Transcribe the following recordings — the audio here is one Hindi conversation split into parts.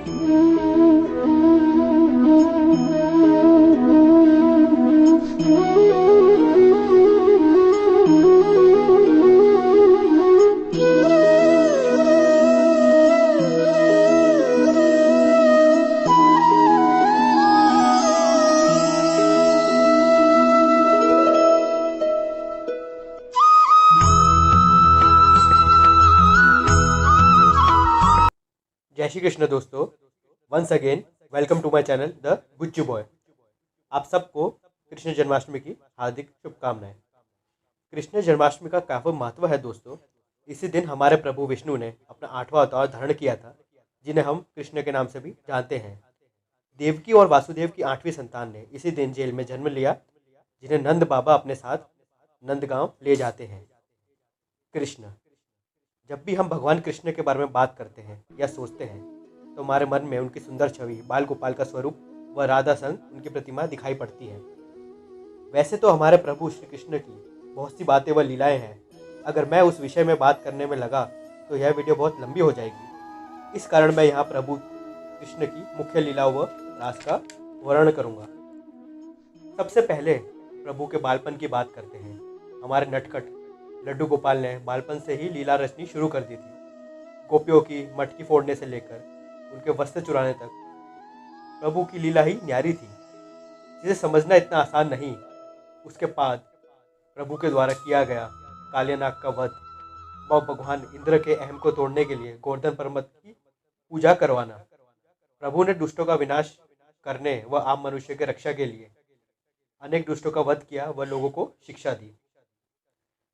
जय श्री कृष्ण दोस्तों। Once again welcome to my channel the Bucchu boy. आप सबको कृष्ण जन्माष्टमी की हार्दिक शुभकामनाएं। कृष्ण जन्माष्टमी का काफ़ी महत्व है दोस्तों। इसी दिन हमारे प्रभु विष्णु ने अपना 8वां अवतार धारण किया था, जिन्हें हम कृष्ण के नाम से भी जानते हैं। देवकी और वासुदेव की 8वीं संतान ने इसी दिन जेल में जन्म लिया, जिन्हें नंद बाबा अपने साथ नंदगांव ले जाते हैं। कृष्ण, जब भी हम भगवान कृष्ण के बारे में बात करते हैं या सोचते हैं तो हमारे मन में उनकी सुंदर छवि, बाल गोपाल का स्वरूप व राधा संग उनकी प्रतिमा दिखाई पड़ती है। वैसे तो हमारे प्रभु श्री कृष्ण की बहुत सी बातें व लीलाएं हैं। अगर मैं उस विषय में बात करने में लगा तो यह वीडियो बहुत लंबी हो जाएगी। इस कारण मैं यहाँ प्रभु कृष्ण की मुख्य लीलाओं व रास का वर्णन करूँगा। सबसे पहले प्रभु के बालपन की बात करते हैं। हमारे नटखट लड्डू गोपाल ने बालपन से ही लीला रचनी शुरू कर दी थी। गोपियों की मटकी फोड़ने से लेकर उनके वस्त्र चुराने तक प्रभु की लीला ही न्यारी थी, जिसे समझना इतना आसान नहीं। उसके बाद प्रभु के द्वारा किया गया कालियानाग का वध व भगवान इंद्र के अहम को तोड़ने के लिए गोवर्धन पर्वत की पूजा करवाना, प्रभु ने दुष्टों का विनाश करने व आम मनुष्य के रक्षा के लिए अनेक दुष्टों का वध किया व लोगों को शिक्षा दी।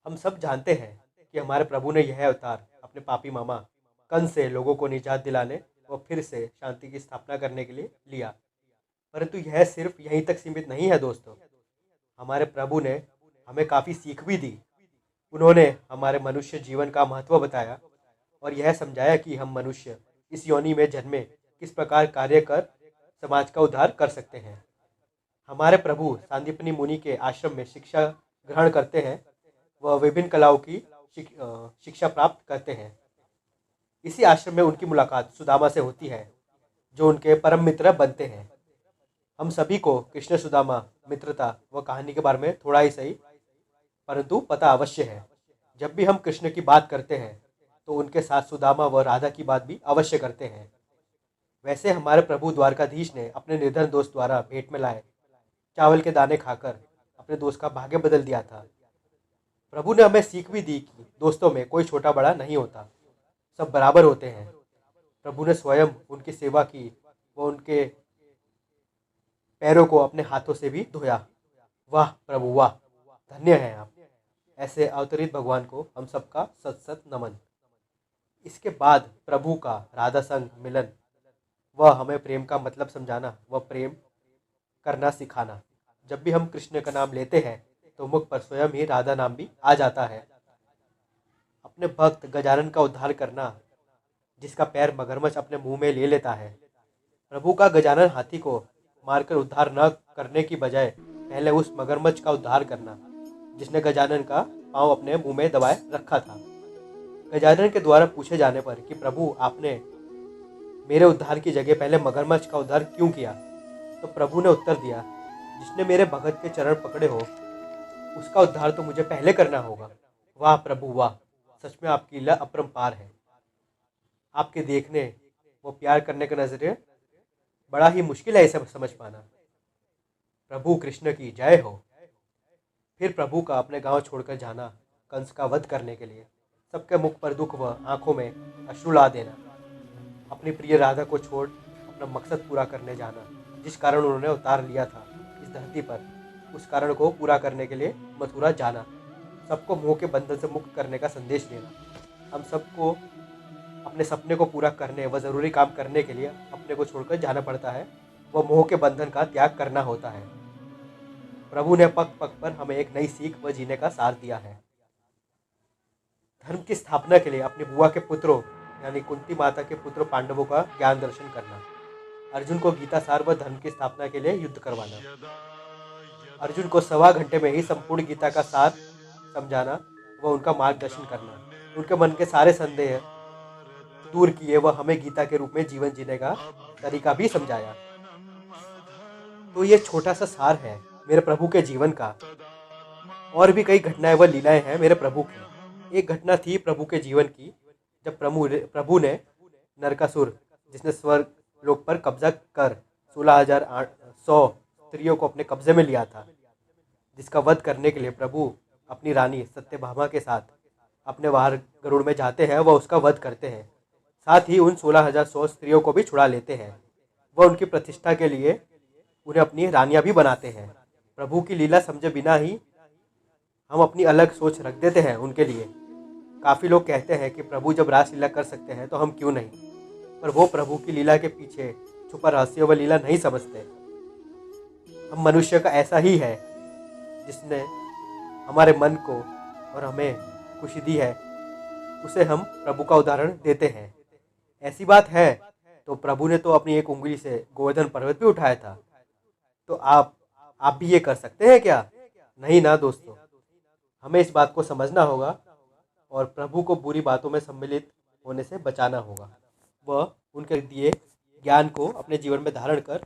हम सब जानते हैं कि हमारे प्रभु ने यह अवतार अपने पापी मामा कंस से लोगों को निजात दिलाने व फिर से शांति की स्थापना करने के लिए लिया। परंतु यह सिर्फ यहीं तक सीमित नहीं है दोस्तों। हमारे प्रभु ने हमें काफ़ी सीख भी दी। उन्होंने हमारे मनुष्य जीवन का महत्व बताया और यह समझाया कि हम मनुष्य इस योनि में जन्मे किस प्रकार कार्य कर समाज का उद्धार कर सकते हैं। हमारे प्रभु सांदीपनी मुनि के आश्रम में शिक्षा ग्रहण करते हैं व विभिन्न कलाओं की शिक्षा प्राप्त करते हैं। इसी आश्रम में उनकी मुलाकात सुदामा से होती है, जो उनके परम मित्र बनते हैं। हम सभी को कृष्ण सुदामा मित्रता व कहानी के बारे में थोड़ा ही सही परंतु पता अवश्य है। जब भी हम कृष्ण की बात करते हैं तो उनके साथ सुदामा व राधा की बात भी अवश्य करते हैं। वैसे हमारे प्रभु द्वारकाधीश ने अपने निर्धन दोस्त द्वारा भेंट में लाए चावल के दाने खाकर अपने दोस्त का भाग्य बदल दिया था। प्रभु ने हमें सीख भी दी कि दोस्तों में कोई छोटा बड़ा नहीं होता, सब बराबर होते हैं। प्रभु ने स्वयं उनकी सेवा की व उनके पैरों को अपने हाथों से भी धोया। वाह प्रभु वाह, धन्य हैं आप। ऐसे अवतरित भगवान को हम सबका सत सत नमन। इसके बाद प्रभु का राधा संग मिलन व हमें प्रेम का मतलब समझाना व प्रेम करना सिखाना। जब भी हम कृष्ण का नाम लेते हैं तो मुख पर स्वयं ही राधा नाम भी आ जाता है। अपने भक्त गजानन का उद्धार करना, जिसका पैर मगरमच्छ अपने मुंह में ले लेता है। प्रभु का गजानन हाथी को मारकर उद्धार न करने की बजाय पहले उस मगरमच्छ का उद्धार करना, जिसने गजानन का पांव अपने मुंह में दबाए रखा था। गजानन के द्वारा पूछे जाने पर कि प्रभु आपने मेरे उद्धार की जगह पहले मगरमच्छ का उद्धार क्यों किया, तो प्रभु ने उत्तर दिया, जिसने मेरे भगत के चरण पकड़े हो उसका उद्धार तो मुझे पहले करना होगा। वाह प्रभु वाह, सच में आपकी लीला अपरंपार है। आपके देखने व प्यार करने का नजरिया बड़ा ही मुश्किल है इसे समझ पाना। प्रभु कृष्ण की जय हो। फिर प्रभु का अपने गांव छोड़कर जाना, कंस का वध करने के लिए, सबके मुख पर दुख व आंखों में अश्रु ला देना, अपनी प्रिय राधा को छोड़ अपना मकसद पूरा करने जाना, जिस कारण उन्होंने अवतार लिया था इस धरती पर, उस कारण को पूरा करने के लिए मथुरा जाना, सबको मोह के बंधन से मुक्त करने का संदेश देना। हम सबको अपने सपने को पूरा करने व ज़रूरी काम करने के लिए अपने को छोड़कर जाना पड़ता है व मोह के बंधन का त्याग करना होता है। प्रभु ने पग पग पर हमें एक नई सीख व जीने का साथ दिया है। धर्म की स्थापना के लिए अपनी बुआ के पुत्रों यानी कुंती माता के पुत्र पांडवों का ज्ञान दर्शन करना, अर्जुन को गीता सार व धर्म की स्थापना के लिए युद्ध करवाना, अर्जुन को 1.25 घंटे में ही संपूर्ण गीता का सार समझाना व उनका मार्गदर्शन करना, उनके मन के सारे संदेह दूर किए व हमें गीता के रूप में जीवन जीने का तरीका भी समझाया। तो ये छोटा सा सार है मेरे प्रभु के जीवन का। और भी कई घटनाएं व लीलाएं हैं मेरे प्रभु की। एक घटना थी प्रभु के जीवन की, जब प्रभु ने नरकासुर, जिसने स्वर्ग लोक पर कब्जा कर 16,100 स्त्रियों को अपने कब्जे में लिया था, जिसका वध करने के लिए प्रभु अपनी रानी सत्यभामा के साथ अपने वाहन गरुड़ में जाते हैं, वह उसका वध करते हैं। साथ ही उन 16,100 स्त्रियों को भी छुड़ा लेते हैं। वह उनकी प्रतिष्ठा के लिए उन्हें अपनी रानियां भी बनाते हैं। प्रभु की लीला समझे बिना ही हम अपनी अलग सोच रख देते हैं उनके लिए। काफ़ी लोग कहते हैं कि प्रभु जब रासलीला कर सकते हैं तो हम क्यों नहीं, पर वो प्रभु की लीला के पीछे छुपा रहस्य व लीला नहीं समझते। हम मनुष्य का ऐसा ही है जिसने हमारे मन को और हमें खुशी दी है, उसे हम प्रभु का उदाहरण देते हैं। ऐसी बात है तो प्रभु ने तो अपनी एक उंगली से गोवर्धन पर्वत भी उठाया था। तो आप भी ये कर सकते हैं क्या? नहीं ना दोस्तों। हमें इस बात को समझना होगा और प्रभु को बुरी बातों में सम्मिलित होने से बचाना होगा। वह उनके दिए ज्ञान को अपने जीवन में धारण कर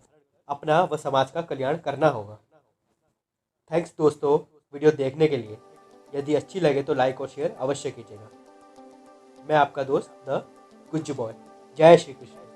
अपना व समाज का कल्याण करना होगा। थैंक्स दोस्तों वीडियो देखने के लिए। यदि अच्छी लगे तो लाइक और शेयर अवश्य कीजिएगा। मैं आपका दोस्त द गुज्जू बॉय। जय श्री कृष्ण।